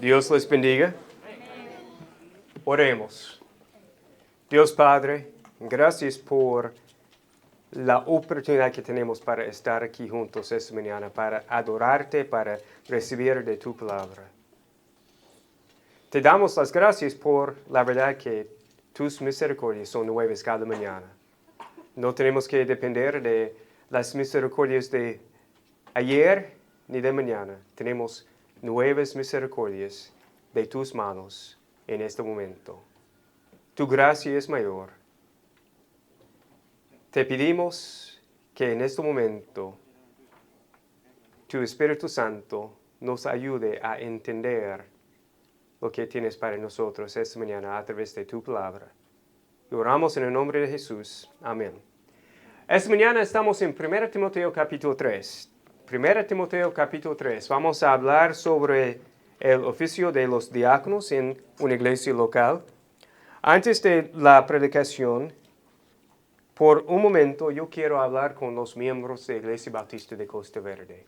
Dios les bendiga. Oremos. Dios Padre, gracias por la oportunidad que tenemos para estar aquí juntos esta mañana, para adorarte, para recibir de tu palabra. Te damos las gracias por la verdad que tus misericordias son nuevas cada mañana. No tenemos que depender de las misericordias de ayer ni de mañana. Tenemos nuevas misericordias de tus manos en este momento. Tu gracia es mayor. Te pedimos que en este momento tu Espíritu Santo nos ayude a entender lo que tienes para nosotros esta mañana a través de tu palabra. Y oramos en el nombre de Jesús. Amén. Esta mañana estamos en 1 Timoteo capítulo 3. 1 Timoteo capítulo 3. Vamos a hablar sobre el oficio de los diáconos en una iglesia local. Antes de la predicación, por un momento yo quiero hablar con los miembros de la Iglesia Bautista de Costa Verde.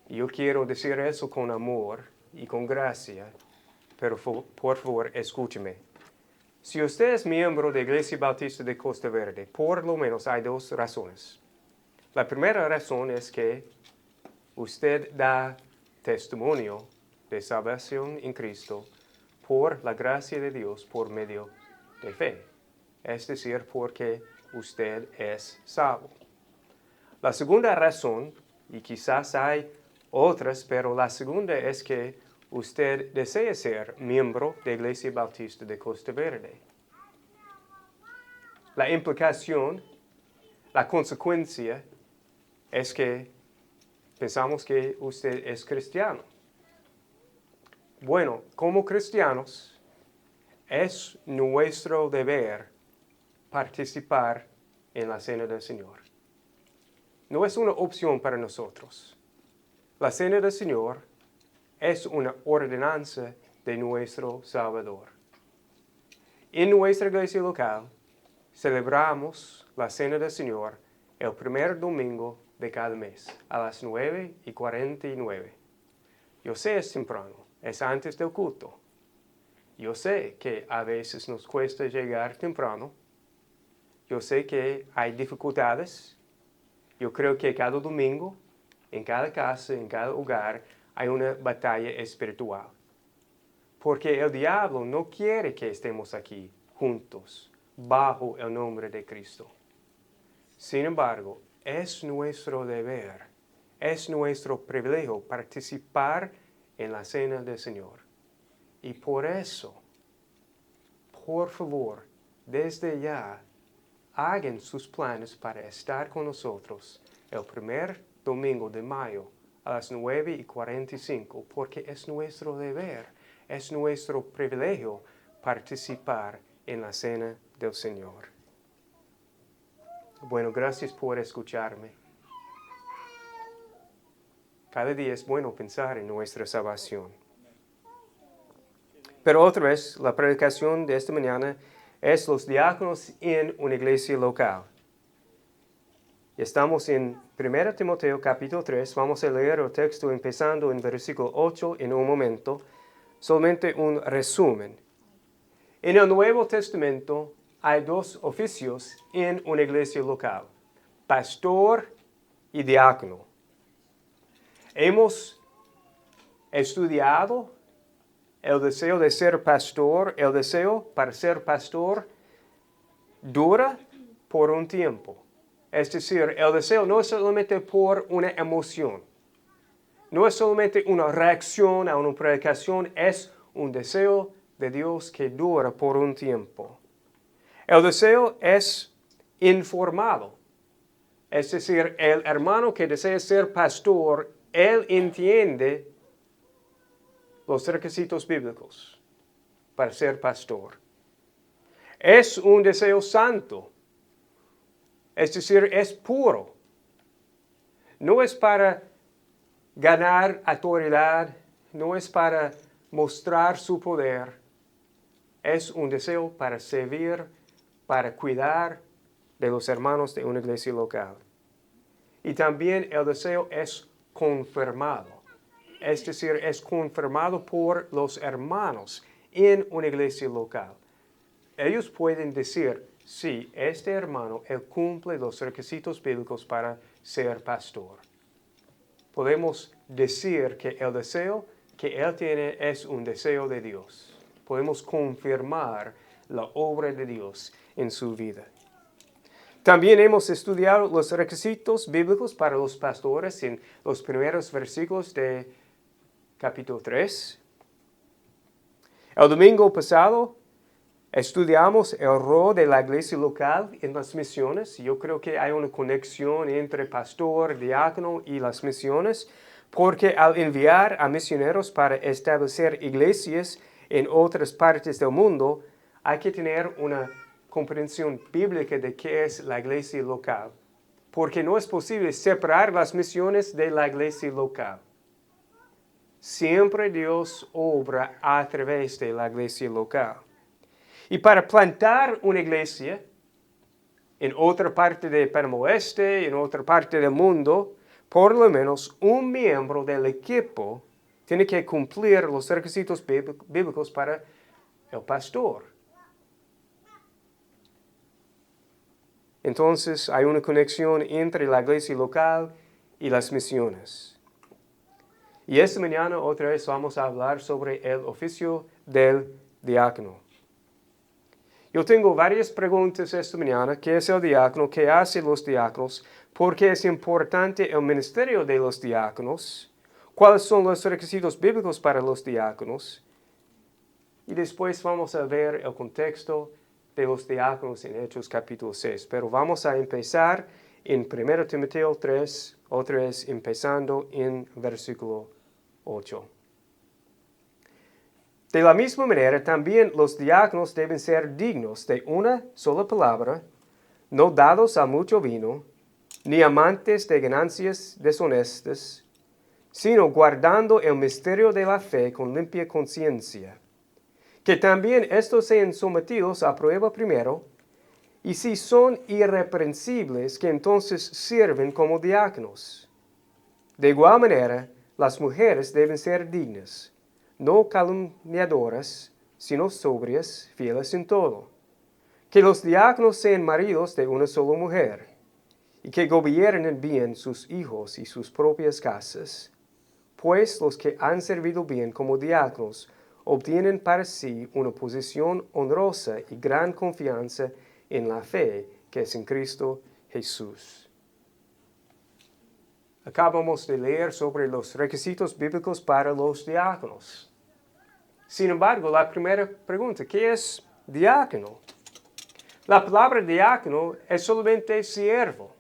Yo quiero decir eso con amor y con gracia, pero por favor escúcheme. Si usted es miembro de la Iglesia Bautista de Costa Verde, por lo menos hay dos razones. La primera razón es que usted da testimonio de salvación en Cristo por la gracia de Dios por medio de fe. Es decir, porque usted es salvo. La segunda razón, y quizás hay otras, pero la segunda es que usted desea ser miembro de la Iglesia Bautista de Costa Verde. La implicación, la consecuencia, es que pensamos que usted es cristiano. Bueno, como cristianos, es nuestro deber participar en la cena del Señor. No es una opción para nosotros. La cena del Señor es una ordenanza de nuestro Salvador. En nuestra iglesia local, celebramos la cena del Señor el primer domingo de cada mes, a las 9:49. Yo sé es temprano, es antes del culto. Yo sé que a veces nos cuesta llegar temprano. Yo sé que hay dificultades. Yo creo que cada domingo, en cada casa, en cada hogar, hay una batalla espiritual. Porque el diablo no quiere que estemos aquí juntos, bajo el nombre de Cristo. Sin embargo, es nuestro deber, es nuestro privilegio participar en la cena del Señor. Y por eso, por favor, desde ya, hagan sus planes para estar con nosotros el primer domingo de mayo a las 9:45, porque es nuestro deber, es nuestro privilegio participar en la cena del Señor. Bueno, gracias por escucharme. Cada día es bueno pensar en nuestra salvación. Pero otra vez, la predicación de esta mañana es los diáconos en una iglesia local. Estamos en 1 Timoteo capítulo 3. Vamos a leer el texto empezando en versículo 8 en un momento. Solamente un resumen. En el Nuevo Testamento hay dos oficios en una iglesia local: pastor y diácono. Hemos estudiado el deseo de ser pastor. El deseo para ser pastor dura por un tiempo. Es decir, el deseo no es solamente por una emoción. No es solamente una reacción a una predicación. Es un deseo de Dios que dura por un tiempo. El deseo es informado. Es decir, el hermano que desea ser pastor, él entiende los requisitos bíblicos para ser pastor. Es un deseo santo. Es decir, es puro. No es para ganar autoridad, no es para mostrar su poder. Es un deseo para servir, para cuidar de los hermanos de una iglesia local. Y también el deseo es confirmado. es decir, es confirmado por los hermanos en una iglesia local. Ellos pueden decir, sí, este hermano, él cumple los requisitos bíblicos para ser pastor. Podemos decir que el deseo que él tiene es un deseo de Dios. Podemos confirmar la obra de Dios en su vida. También hemos estudiado los requisitos bíblicos para los pastores en los primeros versículos de capítulo 3. El domingo pasado estudiamos el rol de la iglesia local en las misiones. Yo creo que hay una conexión entre pastor, diácono y las misiones, porque al enviar a misioneros para establecer iglesias en otras partes del mundo, hay que tener una comprensión bíblica de qué es la iglesia local, porque no es posible separar las misiones de la iglesia local. Siempre Dios obra a través de la iglesia local. Y para plantar una iglesia en otra parte de Panamá Oeste, en otra parte del mundo, por lo menos un miembro del equipo tiene que cumplir los requisitos bíblicos para el pastor. Entonces hay una conexión entre la iglesia local y las misiones. Y esta mañana otra vez vamos a hablar sobre el oficio del diácono. Yo tengo varias preguntas esta mañana. ¿Qué es el diácono? ¿Qué hacen los diáconos? ¿Por qué es importante el ministerio de los diáconos? ¿Cuáles son los requisitos bíblicos para los diáconos? Y después vamos a ver el contexto de los diáconos en Hechos capítulo 6. Pero vamos a empezar en 1 Timoteo 3, otra vez empezando en versículo 8. De la misma manera, también los diáconos deben ser dignos de una sola palabra, no dados a mucho vino, ni amantes de ganancias deshonestas, sino guardando el misterio de la fe con limpia conciencia. Que también estos sean sometidos a prueba primero, y si son irreprensibles, que entonces sirven como diáconos. De igual manera, las mujeres deben ser dignas, no calumniadoras, sino sobrias, fieles en todo. Que los diáconos sean maridos de una sola mujer, y que gobiernen bien sus hijos y sus propias casas, pues los que han servido bien como diáconos obtienen para sí una posición honrosa y gran confianza en la fe que es en Cristo Jesús. Acabamos de leer sobre los requisitos bíblicos para los diáconos. Sin embargo, la primera pregunta, ¿qué es diácono? La palabra diácono es solamente siervo.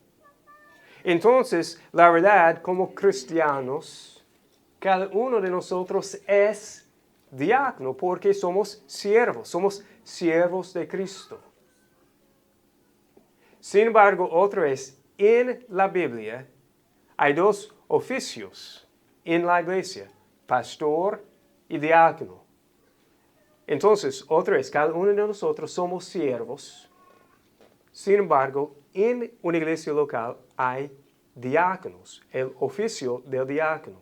Entonces, la verdad, como cristianos, cada uno de nosotros es diácono porque somos siervos de Cristo. Sin embargo, otra vez, en la Biblia hay dos oficios en la iglesia, pastor y diácono. Entonces, otra vez, cada uno de nosotros somos siervos. Sin embargo, en una iglesia local hay diáconos, el oficio del diácono.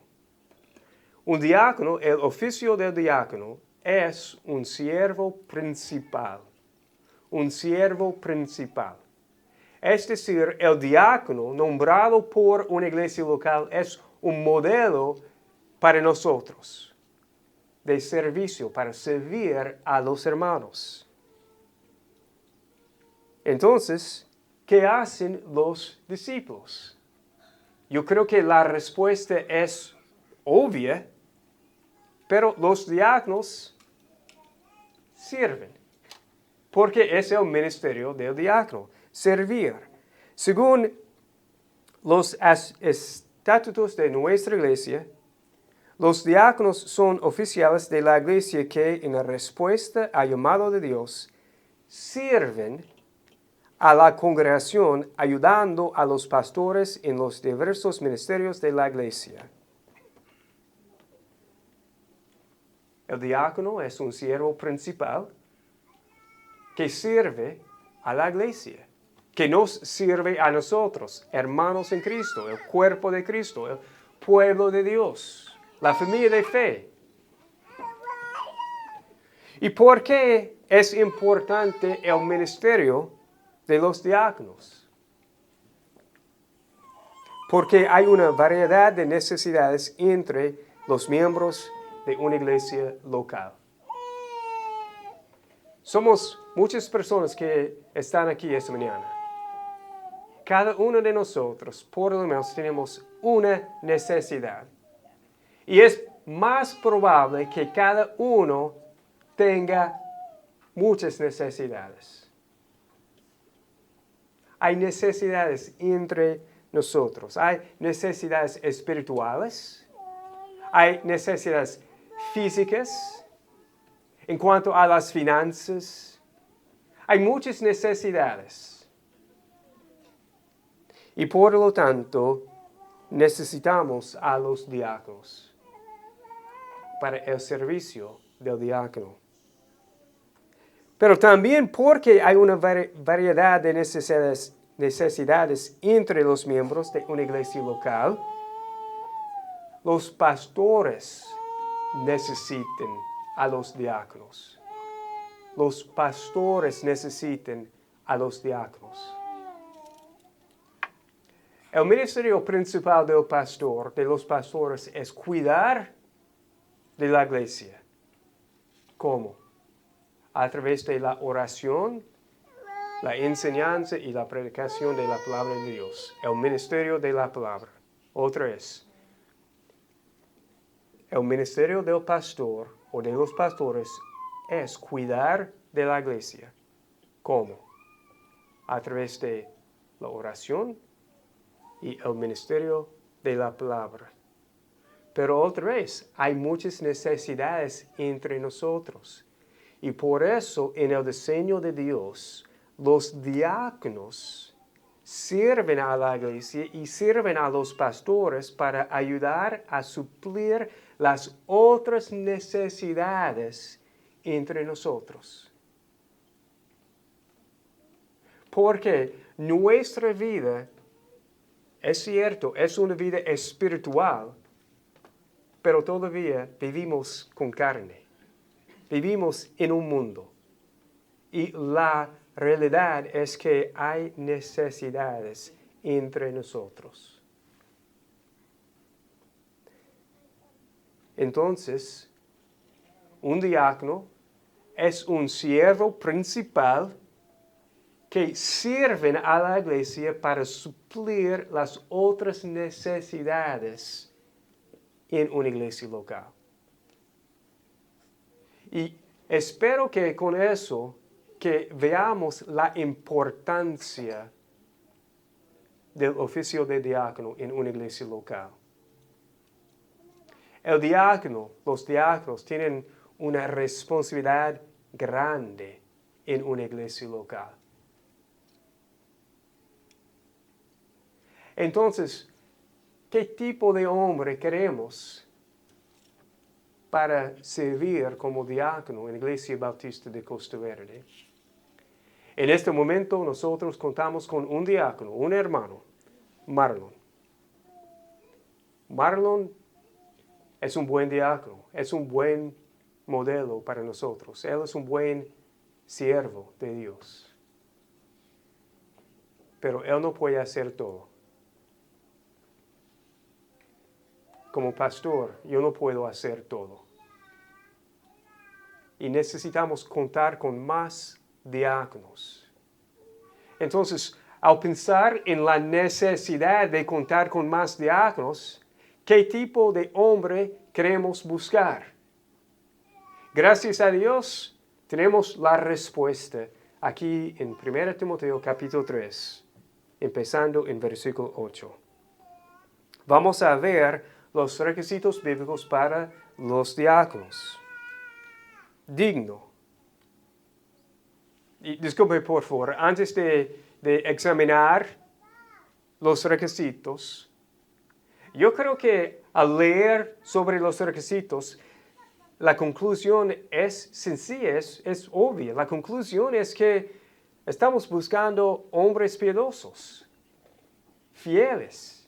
Un diácono, el oficio del diácono, es un siervo principal. Un siervo principal. Es decir, el diácono nombrado por una iglesia local es un modelo para nosotros de servicio, para servir a los hermanos. Entonces, ¿qué hacen los discípulos? Yo creo que la respuesta es obvia, pero los diáconos sirven, porque es el ministerio del diácono, servir. Según los estatutos de nuestra iglesia, los diáconos son oficiales de la iglesia que, en respuesta al llamado de Dios, sirven a la congregación ayudando a los pastores en los diversos ministerios de la iglesia. El diácono es un siervo principal que sirve a la iglesia, que nos sirve a nosotros, hermanos en Cristo, el cuerpo de Cristo, el pueblo de Dios. la familia de fe. ¿Y por qué es importante el ministerio de los diáconos? Porque hay una variedad de necesidades entre los miembros de una iglesia local. Somos muchas personas que están aquí esta mañana. Cada uno de nosotros, por lo menos, tenemos una necesidad. Y es más probable que cada uno tenga muchas necesidades. Hay necesidades entre nosotros. Hay necesidades espirituales. Hay necesidades físicas. En cuanto a las finanzas, hay muchas necesidades. Y por lo tanto, necesitamos a los diáconos para el servicio del diácono. Pero también porque hay una variedad de necesidades entre los miembros de una iglesia local, los pastores necesitan a los diáconos. Los pastores necesitan a los diáconos. El ministerio principal del pastor, de los pastores, es cuidar de la iglesia. ¿Cómo? A través de la oración, la enseñanza y la predicación de la palabra de Dios. El ministerio de la palabra. Otra vez. El ministerio del pastor o de los pastores es cuidar de la iglesia. ¿Cómo? A través de la oración y el ministerio de la palabra. Pero otra vez, hay muchas necesidades entre nosotros. Y por eso, en el diseño de Dios, los diáconos sirven a la iglesia y sirven a los pastores para ayudar a suplir las otras necesidades entre nosotros. Porque nuestra vida, es cierto, es una vida espiritual, pero todavía vivimos con carne. Vivimos en un mundo. Y la realidad es que hay necesidades entre nosotros. Entonces, un diácono es un siervo principal que sirve a la iglesia para suplir las otras necesidades en una iglesia local. Y espero que con eso que veamos la importancia del oficio de diácono en una iglesia local. El diácono, los diáconos tienen una responsabilidad grande en una iglesia local. Entonces, ¿qué tipo de hombre queremos para servir como diácono en la Iglesia Bautista de Costa Verde? En este momento nosotros contamos con un diácono, un hermano, Marlon. Marlon es un buen diácono, es un buen modelo para nosotros. Él es un buen siervo de Dios. Pero él no puede hacer todo. Como pastor, yo no puedo hacer todo. Y necesitamos contar con más diáconos. Entonces, al pensar en la necesidad de contar con más diáconos, ¿qué tipo de hombre queremos buscar? Gracias a Dios, tenemos la respuesta aquí en 1 Timoteo capítulo 3, empezando en versículo 8. Vamos a ver los requisitos bíblicos para los diáconos. Digno. Y disculpe, por favor, antes de examinar los requisitos, yo creo que al leer sobre los requisitos, la conclusión es sencilla, es obvia. La conclusión es que estamos buscando hombres piadosos, fieles,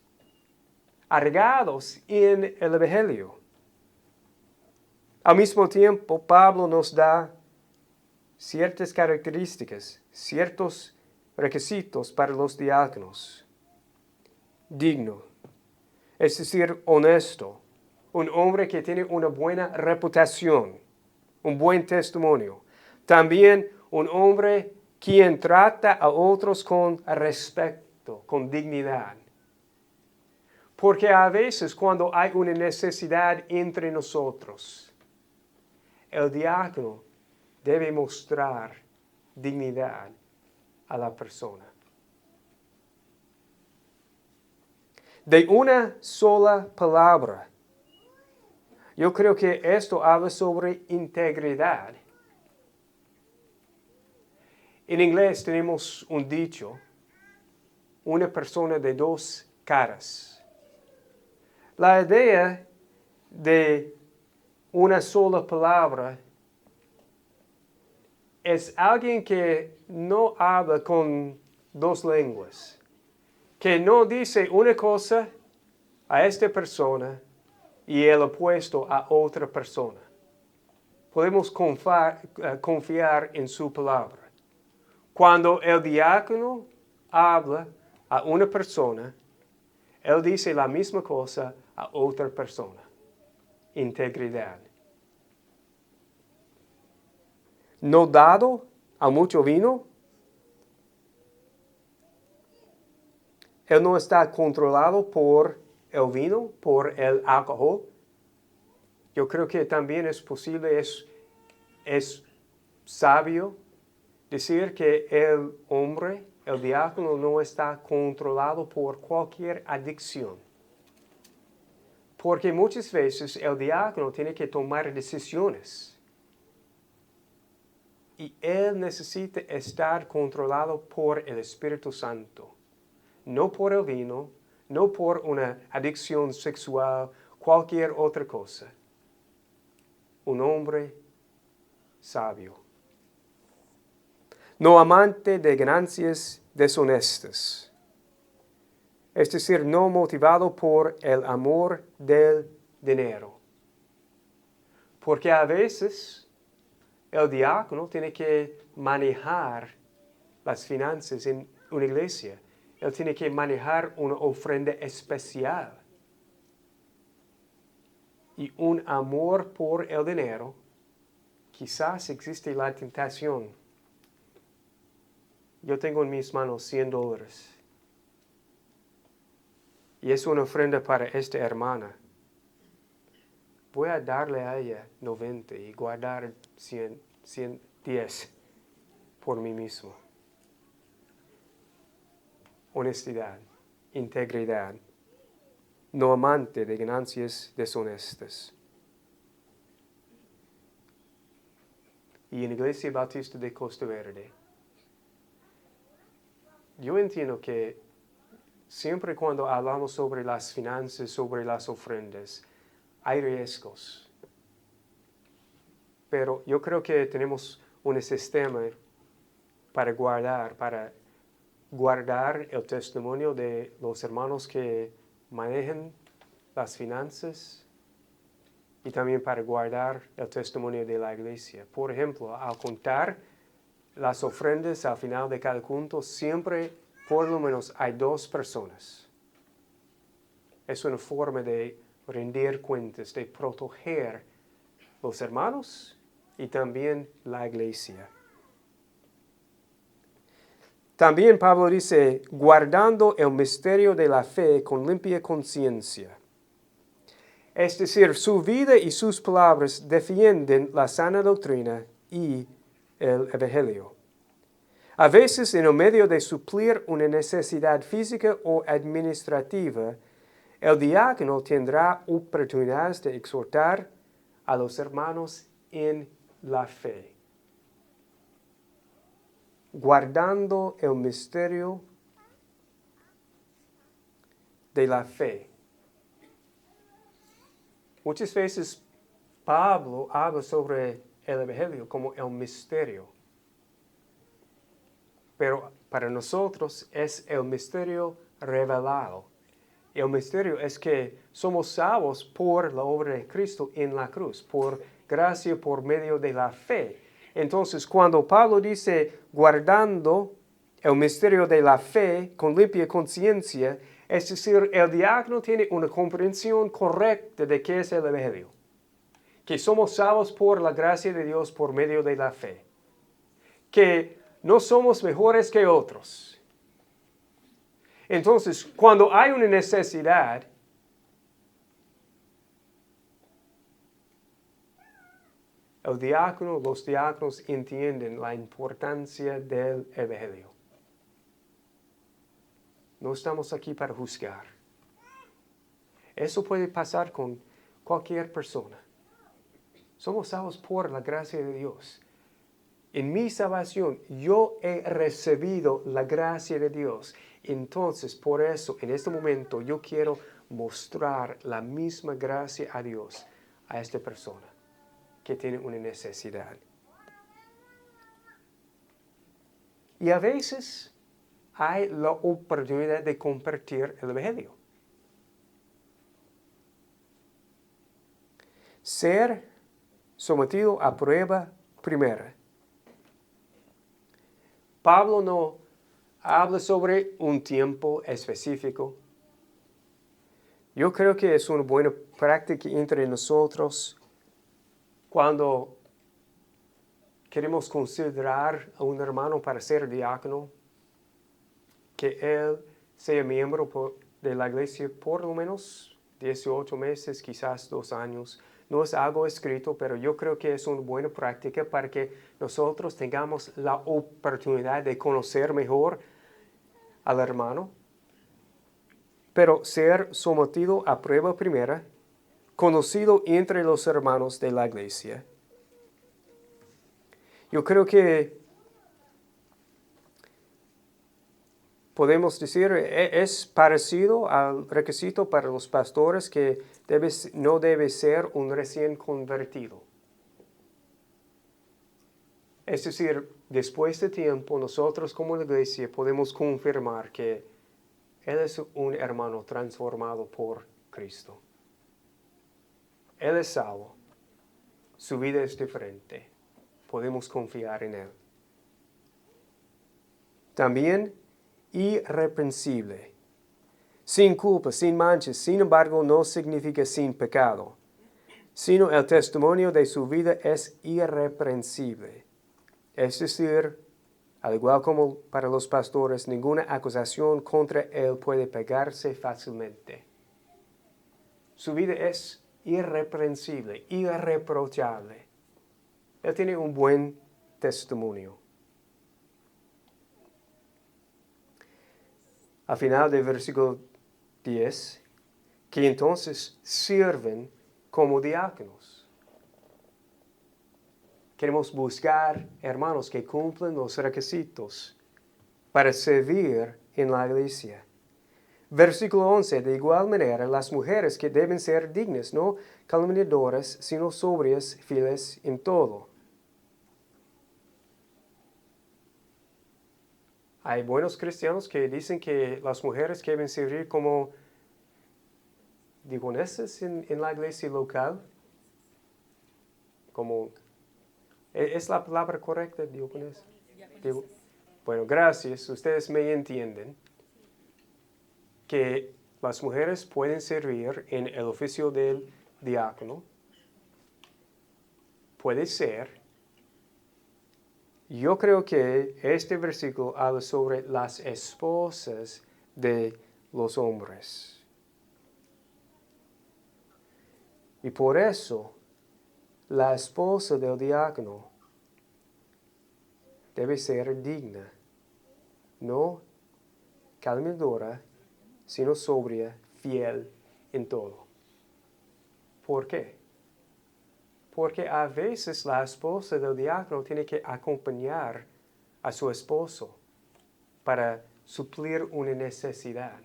arraigados en el Evangelio. Al mismo tiempo, Pablo nos da ciertas características, ciertos requisitos para los diáconos. Digno, es decir, honesto, un hombre que tiene una buena reputación, un buen testimonio. También un hombre quien trata a otros con respeto, con dignidad. Porque a veces cuando hay una necesidad entre nosotros, el diácono debe mostrar dignidad a la persona. De una sola palabra, yo creo que esto habla sobre integridad. En inglés tenemos un dicho, una persona de dos caras. La idea de una sola palabra es alguien que no habla con dos lenguas, que no dice una cosa a esta persona y el opuesto a otra persona. Podemos confiar en su palabra. Cuando el diácono habla a una persona, él dice la misma cosa a otra persona. Integridad. No dado a mucho vino. Él no está controlado por el vino, por el alcohol. Yo creo que también es posible, es sabio decir que el hombre, el diácono, no está controlado por cualquier adicción. Porque muchas veces el diácono tiene que tomar decisiones. Y él necesita estar controlado por el Espíritu Santo. No por el vino, no por una adicción sexual, cualquier otra cosa. Un hombre sabio. No amante de ganancias deshonestas. Es decir, no motivado por el amor del dinero. Porque a veces el diácono tiene que manejar las finanzas en una iglesia. Él tiene que manejar una ofrenda especial. Y un amor por el dinero, quizás existe la tentación. Yo tengo en mis manos $100. Y es una ofrenda para esta hermana. Voy a darle a ella 90 y guardar 110 por mí mismo. Honestidad, integridad, no amante de ganancias deshonestas. Y en la Iglesia Bautista de Costa Verde, yo entiendo que siempre cuando hablamos sobre las finanzas, sobre las ofrendas, hay riesgos. Pero yo creo que tenemos un sistema para guardar el testimonio de los hermanos que manejan las finanzas y también para guardar el testimonio de la iglesia. Por ejemplo, al contar las ofrendas al final de cada culto, siempre por lo menos hay 2 personas. Es una forma de rendir cuentas, de proteger los hermanos y también la iglesia. También Pablo dice, guardando el misterio de la fe con limpia conciencia. Es decir, su vida y sus palabras defienden la sana doctrina y el evangelio. A veces, en el medio de suplir una necesidad física o administrativa, el diácono tendrá oportunidades de exhortar a los hermanos en la fe. Guardando el misterio de la fe. Muchas veces Pablo habla sobre el evangelio como el misterio. Pero para nosotros es el misterio revelado. El misterio es que somos salvos por la obra de Cristo en la cruz, por gracia por medio de la fe. Entonces, cuando Pablo dice guardando el misterio de la fe con limpia conciencia, es decir, el diácono tiene una comprensión correcta de qué es el Evangelio. Que somos salvos por la gracia de Dios por medio de la fe. Que no somos mejores que otros. Entonces, cuando hay una necesidad, los diáconos entienden la importancia del Evangelio. No estamos aquí para juzgar. Eso puede pasar con cualquier persona. Somos salvos por la gracia de Dios. En mi salvación, yo he recibido la gracia de Dios. Entonces, por eso, en este momento, yo quiero mostrar la misma gracia a Dios a esta persona que tiene una necesidad. Y a veces hay la oportunidad de compartir el Evangelio. Ser sometido a prueba primera. Pablo no habla sobre un tiempo específico. Yo creo que es una buena práctica entre nosotros cuando queremos considerar a un hermano para ser diácono, que él sea miembro de la iglesia por lo menos 18 meses, quizás 2 años. No es algo escrito, pero yo creo que es una buena práctica para que nosotros tengamos la oportunidad de conocer mejor al hermano. Pero ser sometido a prueba primera, conocido entre los hermanos de la iglesia. Yo creo que podemos decir, es parecido al requisito para los pastores que no debe ser un recién convertido. Es decir, después de tiempo, nosotros como la iglesia podemos confirmar que él es un hermano transformado por Cristo. Él es salvo. Su vida es diferente. Podemos confiar en él. También irreprensible, sin culpa, sin manchas, sin embargo no significa sin pecado, sino el testimonio de su vida es irreprensible. Es decir, al igual como para los pastores, ninguna acusación contra él puede pegarse fácilmente. Su vida es irreprensible, irreprochable. Él tiene un buen testimonio. Al final del versículo 10, que entonces sirven como diáconos. Queremos buscar hermanos que cumplen los requisitos para servir en la iglesia. Versículo 11, de igual manera, las mujeres que deben ser dignas, no calumniadoras, sino sobrias, fieles en todo. Hay buenos cristianos que dicen que las mujeres deben servir como diaconesas en la iglesia local. ¿Es la palabra correcta, diaconesa? Bueno, gracias. Ustedes me entienden. Que las mujeres pueden servir en el oficio del diácono. Puede ser. Yo creo que este versículo habla sobre las esposas de los hombres. Y por eso, la esposa del diácono debe ser digna, no calumniadora, sino sobria, fiel en todo. ¿Por qué? Porque a veces la esposa del diácono tiene que acompañar a su esposo para suplir una necesidad.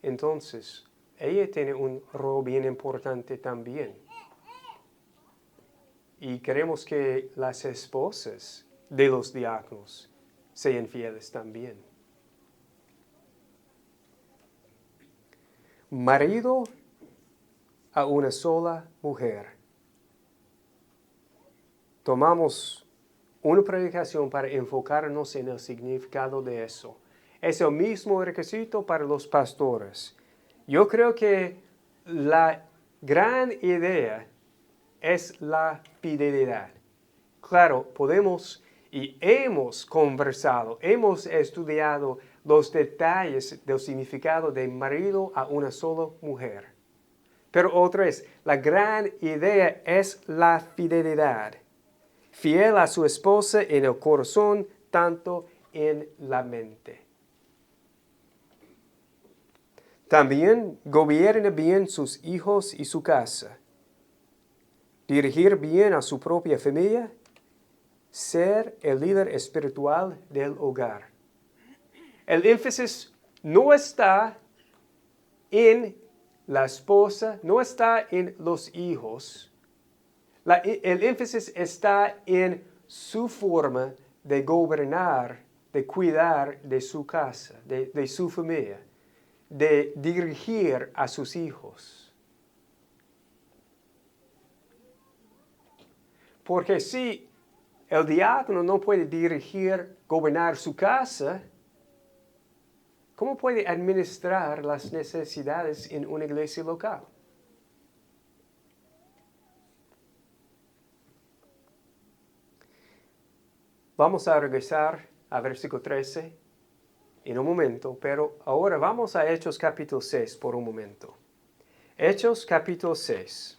Entonces, ella tiene un rol bien importante también. Y queremos que las esposas de los diáconos sean fieles también. Marido a una sola mujer. Tomamos una predicación para enfocarnos en el significado de eso. Es el mismo requisito para los pastores. Yo creo que la gran idea es la fidelidad. Claro, podemos y hemos conversado, hemos estudiado los detalles del significado de marido a una sola mujer. Pero otra vez, la gran idea es la fidelidad. Fiel a su esposa en el corazón, tanto en la mente. También gobierne bien sus hijos y su casa. Dirigir bien a su propia familia. Ser el líder espiritual del hogar. El énfasis no está en la esposa, no está en los hijos. El énfasis está en su forma de gobernar, de cuidar de su casa, de su familia, de dirigir a sus hijos. Porque si el diácono no puede dirigir, gobernar su casa, ¿cómo puede administrar las necesidades en una iglesia local? Vamos a regresar a versículo 13 en un momento, pero ahora vamos a Hechos capítulo 6 por un momento. Hechos capítulo 6.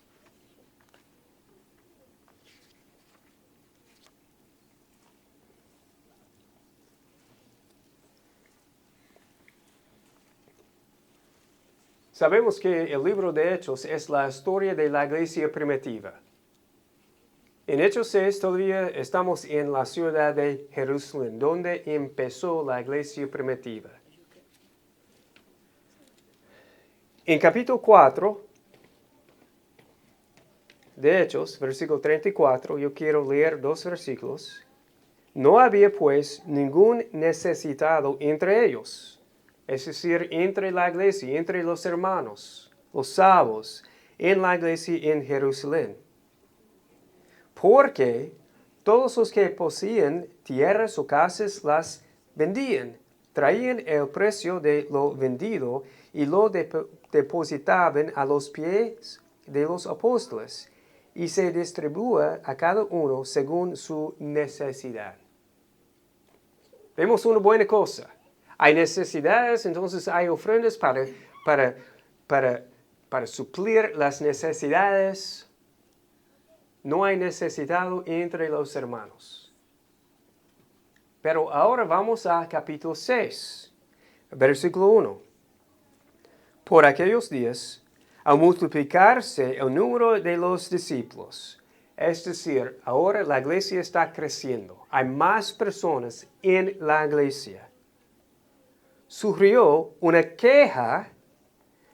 Sabemos que el libro de Hechos es la historia de la iglesia primitiva. En Hechos 6 todavía estamos en la ciudad de Jerusalén, donde empezó la iglesia primitiva. En capítulo 4 de Hechos, versículo 34, yo quiero leer 2 versículos. No había pues ningún necesitado entre ellos, es decir, entre la iglesia, entre los hermanos, los salvos, en la iglesia en Jerusalén. Porque todos los que poseían tierras o casas las vendían, traían el precio de lo vendido y lo depositaban a los pies de los apóstoles, y se distribuía a cada uno según su necesidad. Vemos una buena cosa. Hay necesidades, entonces hay ofrendas para suplir las necesidades. No hay necesitado entre los hermanos. Pero ahora vamos a capítulo 6, versículo 1. Por aquellos días, al multiplicarse el número de los discípulos, es decir, ahora la iglesia está creciendo, hay más personas en la iglesia, surgió una queja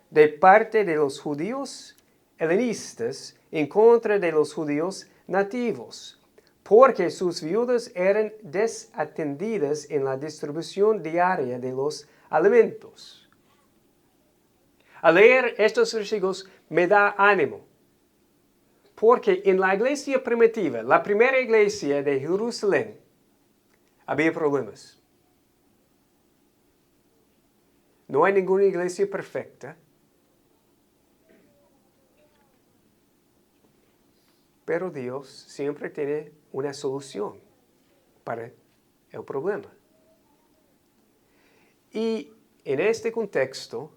de parte de los judíos helenistas en contra de los judíos nativos, porque sus viudas eran desatendidas en la distribución diaria de los alimentos. Al leer estos versículos me da ánimo, porque en la iglesia primitiva, la primera iglesia de Jerusalén, había problemas. No hay ninguna iglesia perfecta, pero Dios siempre tiene una solución para el problema. Y en este contexto,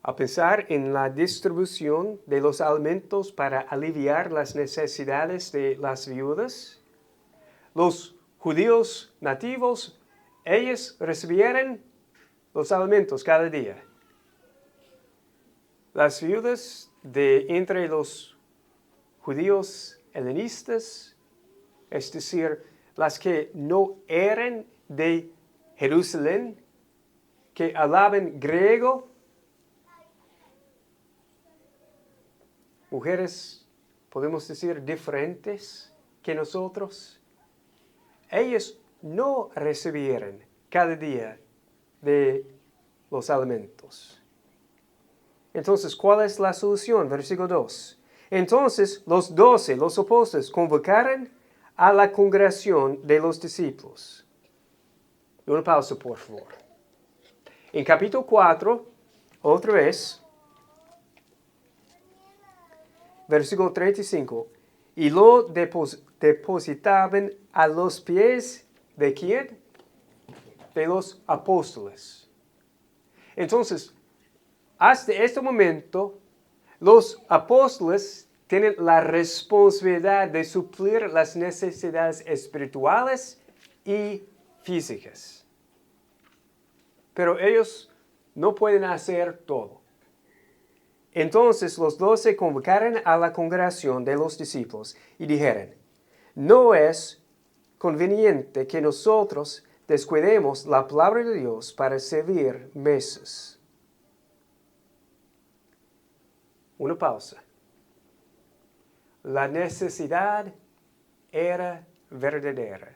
a pensar en la distribución de los alimentos para aliviar las necesidades de las viudas, los judíos nativos, ellos recibieron los alimentos cada día. Las viudas de entre los judíos helenistas, es decir, las que no eran de Jerusalén, que hablaban griego, mujeres, podemos decir, diferentes que nosotros, ellos no recibieron cada día de los alimentos. Entonces, ¿cuál es la solución? Versículo 2. Entonces los 12, los apóstoles, convocaron a la congregación de los discípulos. Una pausa, por favor. En capítulo 4, otra vez, versículo 35. Y lo depositaban a los pies ¿de quién? De los apóstoles. Entonces, hasta este momento, los apóstoles tienen la responsabilidad de suplir las necesidades espirituales y físicas. Pero ellos no pueden hacer todo. Entonces los 12 convocaron a la congregación de los discípulos y dijeron, no es conveniente que nosotros descuidemos la palabra de Dios para servir mesas. Una pausa. La necesidad era verdadera,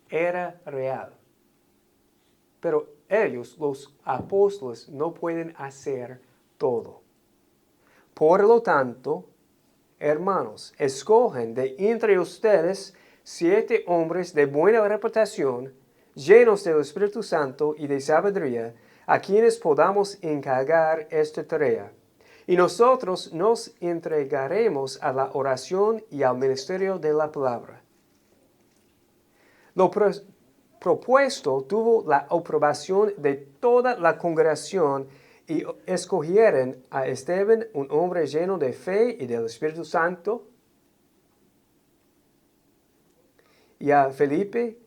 era real. Pero ellos, los apóstoles, no pueden hacer todo. Por lo tanto, hermanos, escogen de entre ustedes 7 hombres de buena reputación, llenos del Espíritu Santo y de sabiduría, a quienes podamos encargar esta tarea. Y nosotros nos entregaremos a la oración y al ministerio de la palabra. Lo propuesto tuvo la aprobación de toda la congregación y escogieron a Esteban, un hombre lleno de fe y del Espíritu Santo, y a Felipe,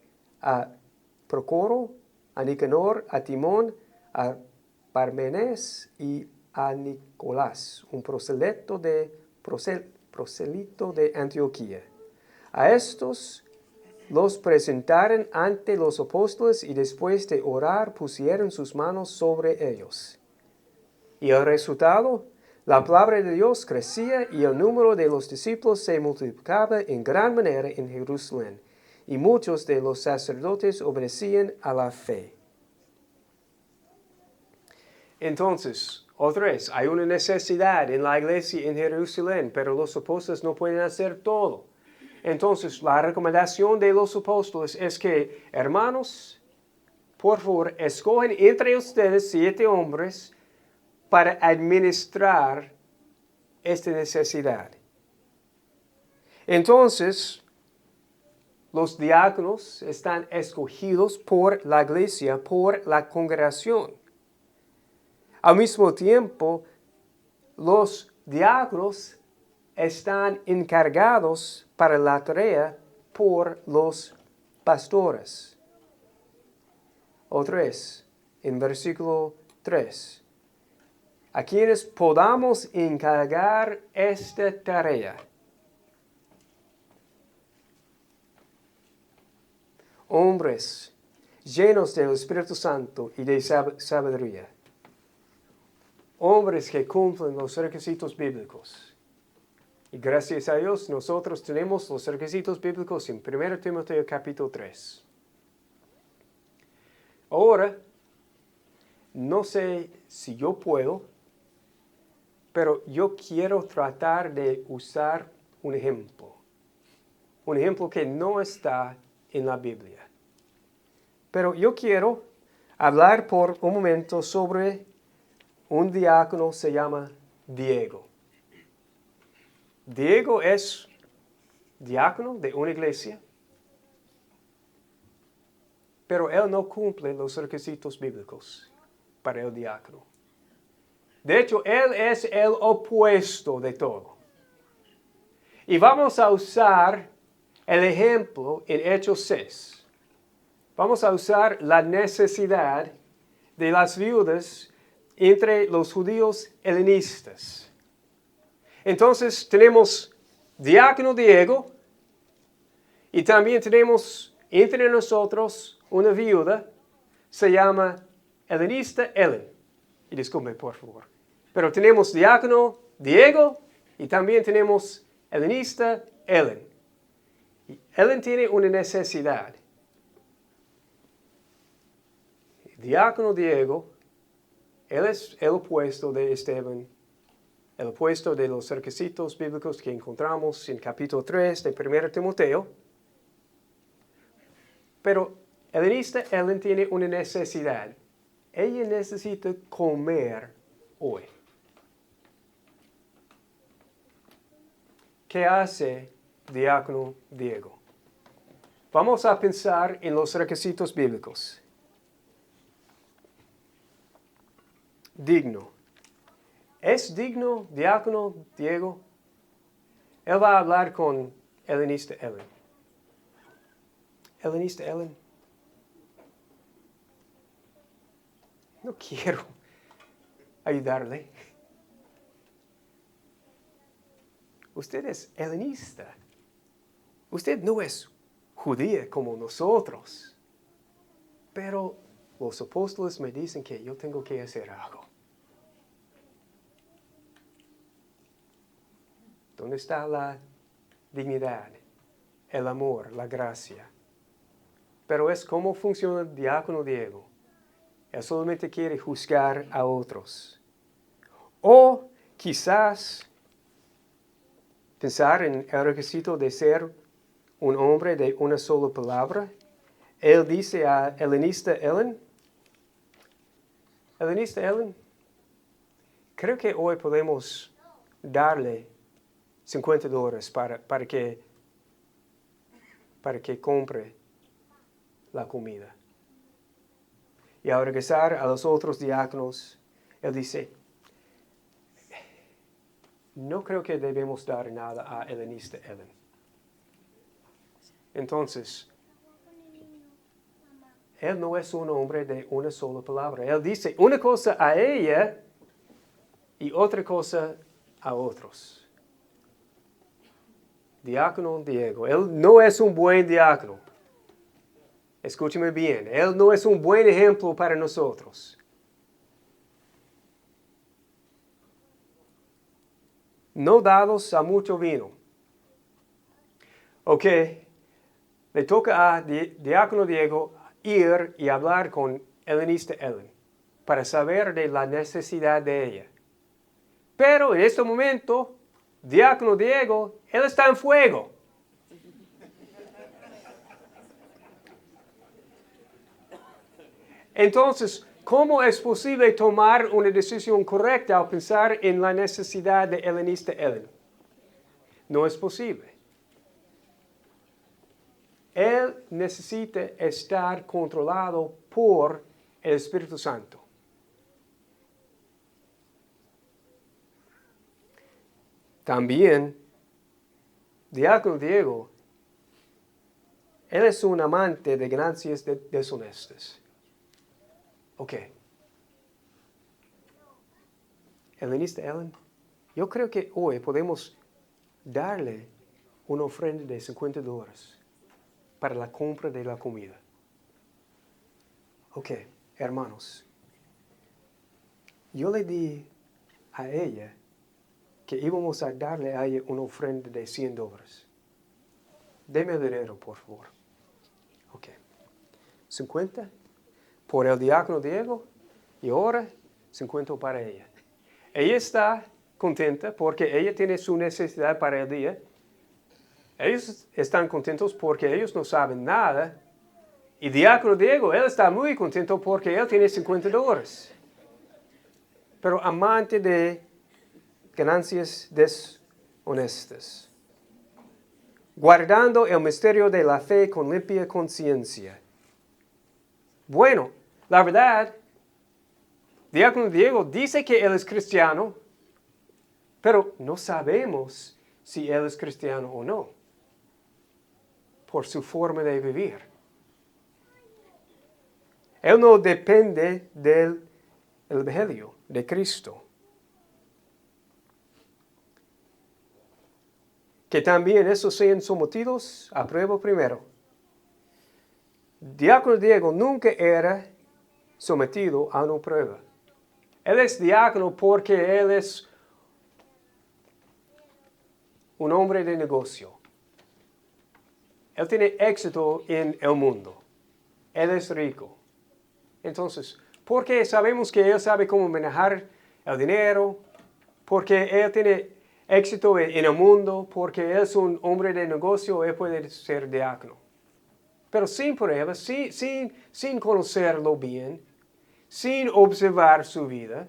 a Procoro, a Nicanor, a Timón, a Parmenas y a Nicolás, un proselito de Antioquía. A estos los presentaron ante los apóstoles y después de orar pusieron sus manos sobre ellos. Y el resultado, la palabra de Dios crecía y el número de los discípulos se multiplicaba en gran manera en Jerusalén, y muchos de los sacerdotes obedecían a la fe. Entonces, otra vez, hay una necesidad en la iglesia en Jerusalén, pero los apóstoles no pueden hacer todo. Entonces, la recomendación de los apóstoles es que, hermanos, por favor, escogen entre ustedes 7 hombres para administrar esta necesidad. Entonces, los diáconos están escogidos por la iglesia, por la congregación. Al mismo tiempo, los diáconos están encargados para la tarea por los pastores. Otra vez, en versículo 3. A quienes podamos encargar esta tarea. Hombres llenos del Espíritu Santo y de sabiduría. Hombres que cumplen los requisitos bíblicos. Y gracias a Dios nosotros tenemos los requisitos bíblicos en 1 Timoteo capítulo 3. Ahora, no sé si yo puedo, pero yo quiero tratar de usar un ejemplo. Un ejemplo que no está en la Biblia. Pero yo quiero hablar por un momento sobre un diácono, se llama Diego. Diego es diácono de una iglesia, pero él no cumple los requisitos bíblicos para el diácono. De hecho, él es el opuesto de todo. Y vamos a usar el ejemplo en Hechos 6. Vamos a usar la necesidad de las viudas entre los judíos helenistas. Entonces tenemos diácono Diego y también tenemos entre nosotros una viuda, se llama helenista Ellen. Y disculpe, por favor. Pero tenemos diácono Diego y también tenemos helenista Ellen. Y Ellen tiene una necesidad. Diácono Diego, él es el opuesto de Esteban el opuesto de los requisitos bíblicos que encontramos en capítulo 3 de 1 Timoteo. Pero Helenista Ellen tiene una necesidad. Ella necesita comer hoy. ¿Qué hace Diácono Diego? Vamos a pensar en los requisitos bíblicos. Digno. ¿Es digno Diácono Diego? Él va a hablar con Helenista Ellen. Helenista Ellen, no quiero ayudarle. Usted es helenista. Usted no es judía como nosotros. Pero los apóstoles me dicen que yo tengo que hacer algo. ¿Dónde está la dignidad, el amor, la gracia? Pero es cómo funciona el Diácono Diego. Él solamente quiere juzgar a otros. O quizás pensar en el requisito de ser un hombre de una sola palabra. Él dice a Helenista Ellen, Helenista Ellen, creo que hoy podemos darle $50 para que compre la comida. Y al regresar a los otros diáconos, él dice, no creo que debemos dar nada a Helenista Ellen. Entonces, él no es un hombre de una sola palabra. Él dice una cosa a ella y otra cosa a otros. Diácono Diego, él no es un buen diácono. Escúcheme bien, él no es un buen ejemplo para nosotros. No dados a mucho vino. Ok, le toca a Diácono Diego ir y hablar con Helenista Ellen para saber de la necesidad de ella. Pero en este momento, Diácono Diego, él está en fuego. Entonces, ¿cómo es posible tomar una decisión correcta al pensar en la necesidad de Helenista Ellen? No es posible. Él necesita estar controlado por el Espíritu Santo. También, Diácono Diego, él es un amante de ganancias deshonestas. Ok. Helenista Ellen, yo creo que hoy podemos darle una ofrenda de $50 para la compra de la comida. Ok, hermanos. Yo le di a ella que íbamos a darle a ella una ofrenda de $100. Deme el dinero, por favor. Ok. 50 por el Diácono Diego y ahora 50 para ella. Ella está contenta porque ella tiene su necesidad para el día. Ellos están contentos porque ellos no saben nada. Y Diácono Diego, él está muy contento porque él tiene $50. Pero amante de ganancias deshonestas. Guardando el misterio de la fe con limpia conciencia. Bueno, la verdad, Diácono Diego dice que él es cristiano, pero no sabemos si él es cristiano o no, por su forma de vivir. Él no depende del Evangelio de Cristo. Que también esos sean sometidos a prueba primero. Diácono Diego nunca era sometido a una prueba. Él es diácono porque él es un hombre de negocio. Él tiene éxito en el mundo. Él es rico. Entonces, porque sabemos que él sabe cómo manejar el dinero, porque él tiene éxito en el mundo, porque él es un hombre de negocio, él puede ser diácono. Pero sin pruebas, sin conocerlo bien, sin observar su vida,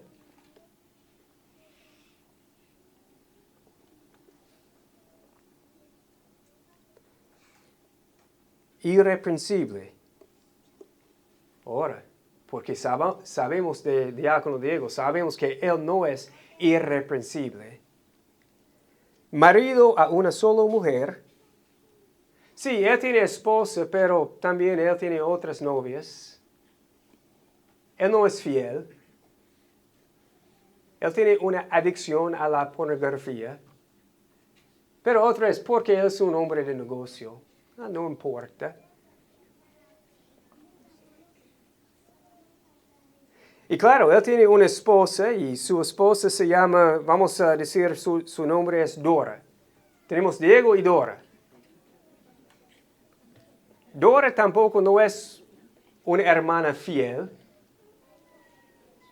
irreprensible. Ahora, porque sabemos de diácono Diego, sabemos que él no es irreprensible. Marido a una sola mujer. Sí, él tiene esposa, pero también él tiene otras novias. Él no es fiel. Él tiene una adicción a la pornografía. Pero otra vez, porque él es un hombre de negocio. No importa. Y claro, él tiene una esposa y su esposa se llama, vamos a decir, su nombre es Dora. Tenemos Diego y Dora. Dora tampoco no es una hermana fiel.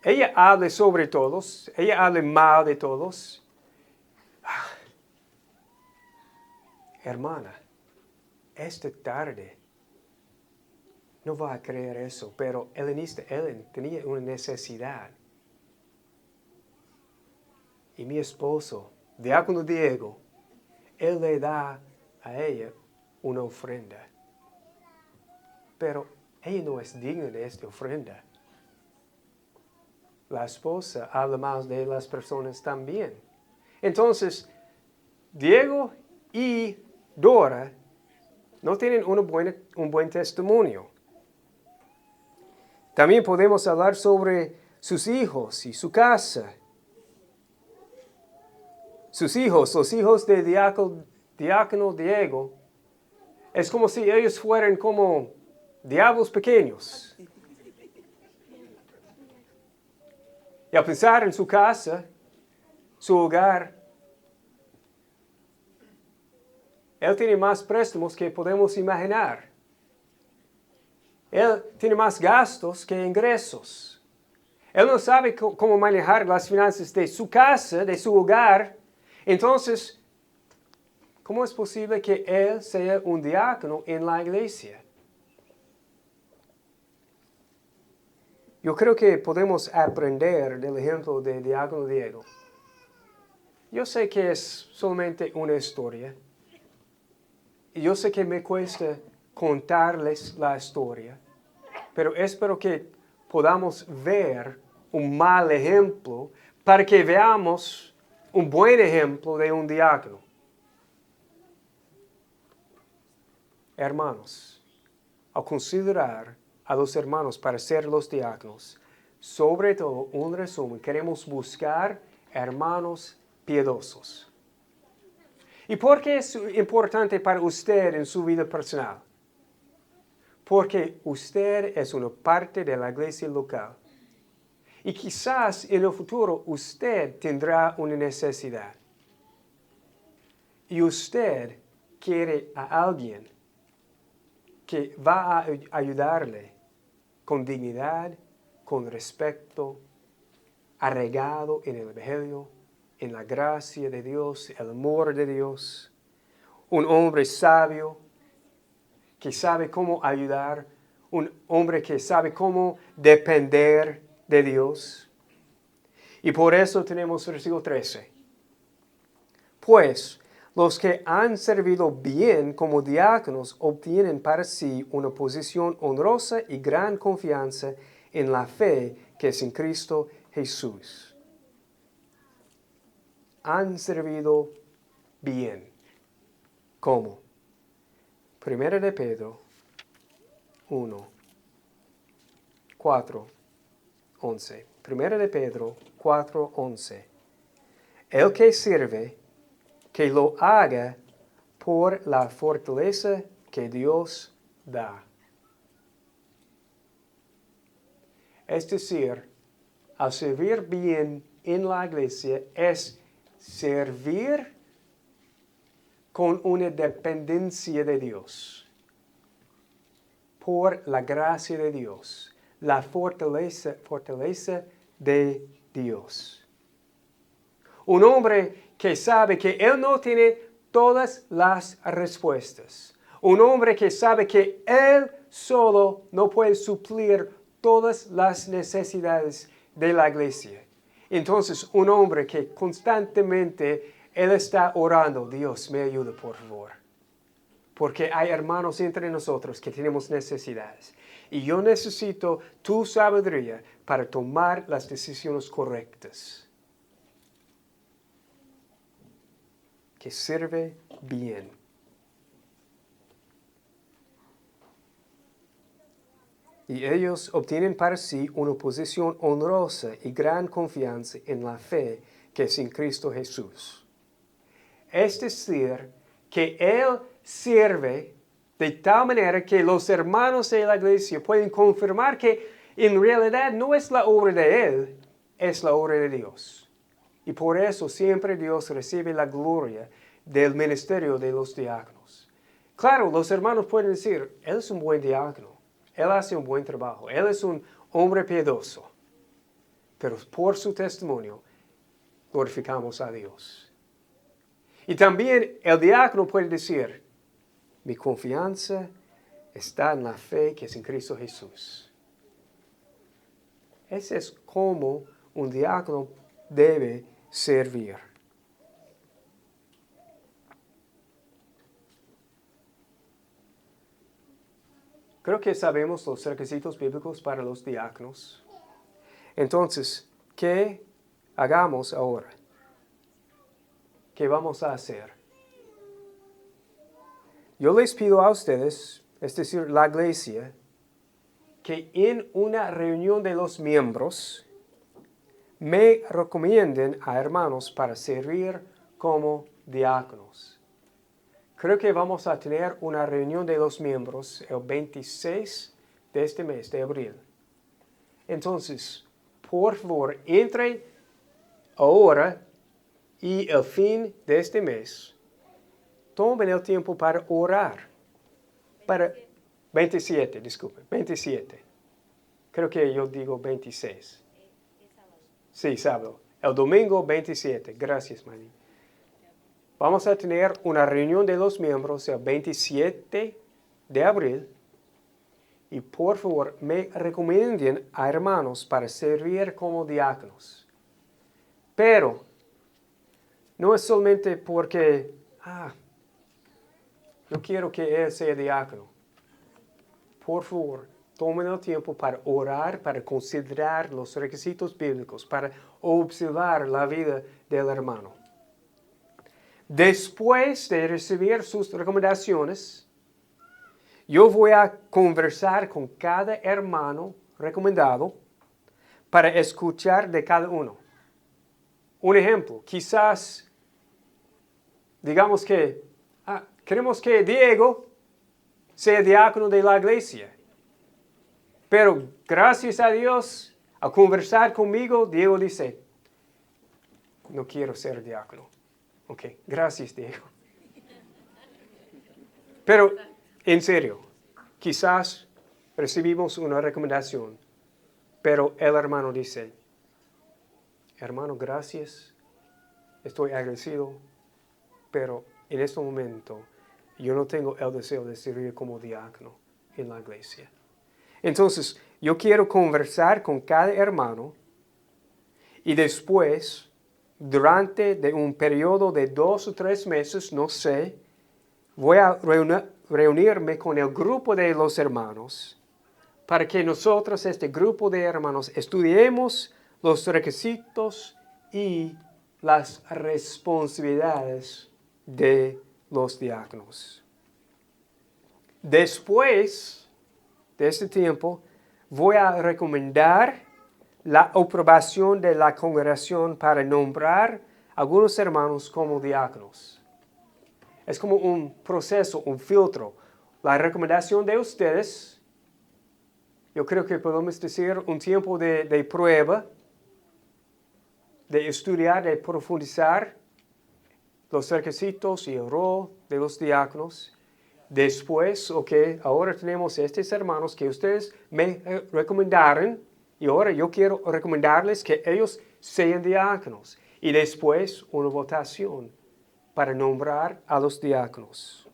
Ella habla sobre todos, ella habla mal de todos. Hermana, esta tarde no va a creer eso, pero Ellen tenía una necesidad. Y mi esposo, diácono Diego, él le da a ella una ofrenda. Pero ella no es digna de esta ofrenda. La esposa habla mal de las personas también. Entonces, Diego y Dora no tienen un buen testimonio. También podemos hablar sobre sus hijos y su casa. Sus hijos, los hijos de diácono Diego, es como si ellos fueran como diablos pequeños. Y al pensar en su casa, su hogar, él tiene más préstamos que podemos imaginar. Él tiene más gastos que ingresos. Él no sabe cómo manejar las finanzas de su casa, de su hogar. Entonces, ¿cómo es posible que él sea un diácono en la iglesia? Yo creo que podemos aprender del ejemplo de diácono Diego. Yo sé que es solamente una historia. Y yo sé que me cuesta contarles la historia. Pero espero que podamos ver un mal ejemplo para que veamos un buen ejemplo de un diácono. Hermanos, al considerar a los hermanos para ser los diáconos, sobre todo un resumen, queremos buscar hermanos piadosos. ¿Y por qué es importante para usted en su vida personal? Porque usted es una parte de la iglesia local. Y quizás en el futuro usted tendrá una necesidad. Y usted quiere a alguien que va a ayudarle con dignidad, con respeto, arraigado en el Evangelio, en la gracia de Dios, el amor de Dios. Un hombre sabio que sabe cómo ayudar, un hombre que sabe cómo depender de Dios. Y por eso tenemos el versículo 13. Pues los que han servido bien como diáconos obtienen para sí una posición honrosa y gran confianza en la fe que es en Cristo Jesús. Han servido bien. ¿Cómo? Primera de Pedro 1, 4, 11. Primera de Pedro 4, 11. El que sirve, que lo haga por la fortaleza que Dios da. Es decir, al servir bien en la iglesia es servir con una dependencia de Dios, por la gracia de Dios, la fortaleza de Dios. Un hombre que sabe que él no tiene todas las respuestas. Un hombre que sabe que él solo no puede suplir todas las necesidades de la iglesia. Entonces, un hombre que constantemente él está orando, Dios, me ayuda, por favor. Porque hay hermanos entre nosotros que tenemos necesidades. Y yo necesito tu sabiduría para tomar las decisiones correctas. Que sirve bien. Y ellos obtienen para sí una posición honrosa y gran confianza en la fe que es en Cristo Jesús. Es decir, que Él sirve de tal manera que los hermanos de la iglesia pueden confirmar que en realidad no es la obra de Él, es la obra de Dios. Y por eso siempre Dios recibe la gloria del ministerio de los diáconos. Claro, los hermanos pueden decir, Él es un buen diácono. Él hace un buen trabajo. Él es un hombre piadoso. Pero por su testimonio glorificamos a Dios. Y también el diácono puede decir, mi confianza está en la fe que es en Cristo Jesús. Ese es como un diácono debe servir. Creo que sabemos los requisitos bíblicos para los diáconos. Entonces, ¿qué hagamos ahora? ¿Qué vamos a hacer? Yo les pido a ustedes, es decir, la iglesia, que en una reunión de los miembros me recomienden a hermanos para servir como diáconos. Creo que vamos a tener una reunión de los miembros el 26 de este mes de abril. Entonces, por favor, entre ahora y el fin de este mes, tomen el tiempo para orar. Para 27, disculpen, 27. Creo que yo digo 26. Sí, sábado. El domingo 27. Gracias, Manny. Vamos a tener una reunión de los miembros el 27 de abril. Y por favor, me recomienden a hermanos para servir como diáconos. Pero no es solamente porque, no quiero que él sea diácono. Por favor, tomen el tiempo para orar, para considerar los requisitos bíblicos, para observar la vida del hermano. Después de recibir sus recomendaciones, yo voy a conversar con cada hermano recomendado para escuchar de cada uno. Un ejemplo, quizás digamos que queremos que Diego sea diácono de la iglesia. Pero gracias a Dios, al conversar conmigo, Diego dice, no quiero ser diácono. Ok, gracias, Diego. Pero, en serio, quizás recibimos una recomendación, pero el hermano dice, hermano, gracias, estoy agradecido, pero en este momento yo no tengo el deseo de servir como diácono en la iglesia. Entonces, yo quiero conversar con cada hermano y después, durante un periodo de 2 o 3 meses, no sé, voy a reunirme con el grupo de los hermanos para que nosotros, este grupo de hermanos, estudiemos los requisitos y las responsabilidades de los diáconos. Después de este tiempo, voy a recomendar la aprobación de la congregación para nombrar algunos hermanos como diáconos. Es como un proceso, un filtro. La recomendación de ustedes, yo creo que podemos decir un tiempo de prueba, de estudiar, de profundizar los requisitos y el rol de los diáconos. Después, ahora tenemos estos hermanos que ustedes me recomendaron y ahora yo quiero recomendarles que ellos sean diáconos. y después una votación para nombrar a los diáconos.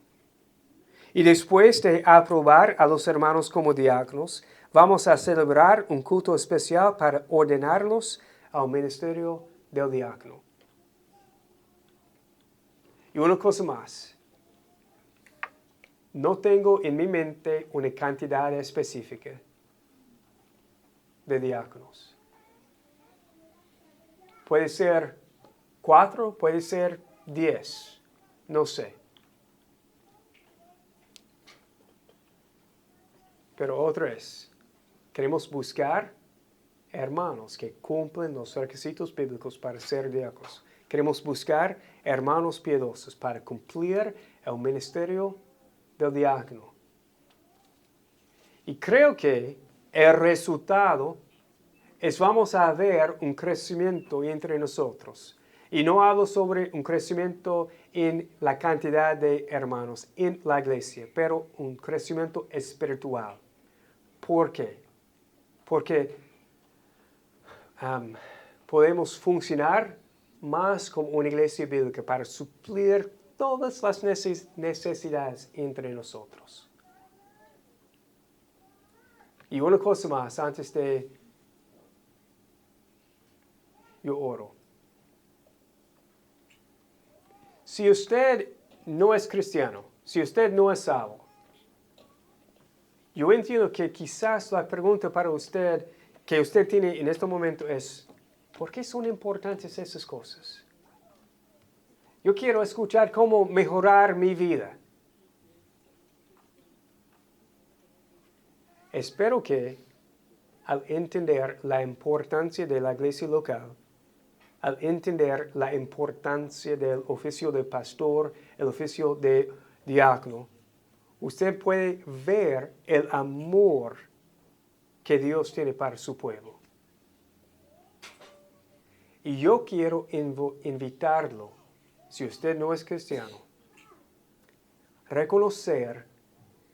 Y después de aprobar a los hermanos como diáconos, vamos a celebrar un culto especial para ordenarlos al ministerio del diácono. Y una cosa más. No tengo en mi mente una cantidad específica de diáconos. Puede ser 4, puede ser 10, no sé. Pero otra vez, queremos buscar hermanos que cumplen los requisitos bíblicos para ser diáconos. Queremos buscar hermanos piadosos para cumplir el ministerio del diácono. Y creo que el resultado es vamos a ver un crecimiento entre nosotros. Y no hablo sobre un crecimiento en la cantidad de hermanos en la iglesia, pero un crecimiento espiritual. ¿Por qué? Porque podemos funcionar más como una iglesia bíblica para suplir todas las necesidades entre nosotros. Y una cosa más, antes de yo oro. Si usted no es cristiano, si usted no es salvo, yo entiendo que quizás la pregunta para usted que usted tiene en este momento es, ¿por qué son importantes esas cosas? Yo quiero escuchar cómo mejorar mi vida. Espero que al entender la importancia de la iglesia local, al entender la importancia del oficio de pastor, el oficio de diácono, usted puede ver el amor que Dios tiene para su pueblo. Y yo quiero invitarlo, si usted no es cristiano, reconocer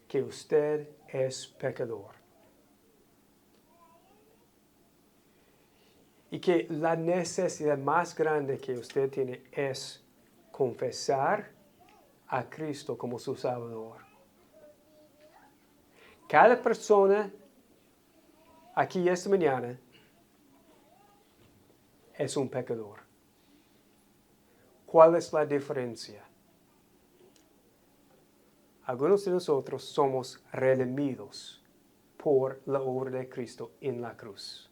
que usted es pecador. Y que la necesidad más grande que usted tiene es confesar a Cristo como su Salvador. Cada persona aquí esta mañana es un pecador. ¿Cuál es la diferencia? Algunos de nosotros somos redimidos por la obra de Cristo en la cruz.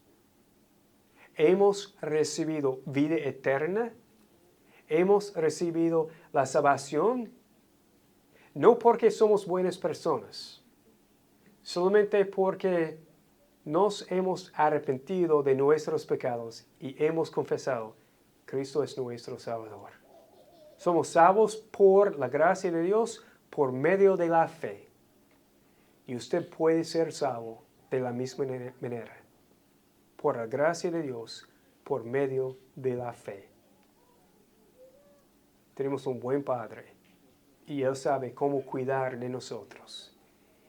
Hemos recibido vida eterna. Hemos recibido la salvación. No porque somos buenas personas, solamente porque nos hemos arrepentido de nuestros pecados y hemos confesado, Cristo es nuestro Salvador. Somos salvos por la gracia de Dios, por medio de la fe. Y usted puede ser salvo de la misma manera, por la gracia de Dios, por medio de la fe. Tenemos un buen Padre y Él sabe cómo cuidar de nosotros.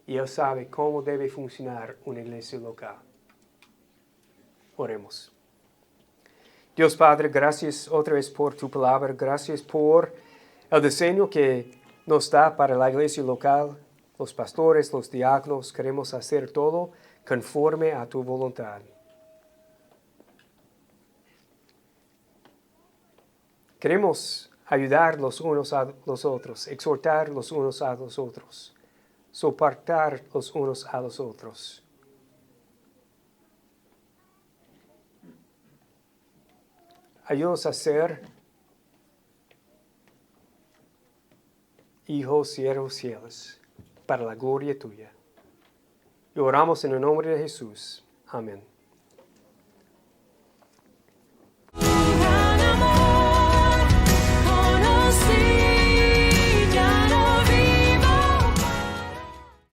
Y Él sabe cómo debe funcionar una iglesia local. Oremos. Dios Padre, gracias otra vez por tu palabra. Gracias por el diseño que nos da para la iglesia local. Los pastores, los diáconos, queremos hacer todo conforme a tu voluntad. Queremos ayudar los unos a los otros, exhortar los unos a los otros, soportar los unos a los otros. Ayúdanos a ser hijos, siervos, cielos, para la gloria tuya. Y oramos en el nombre de Jesús. Amén.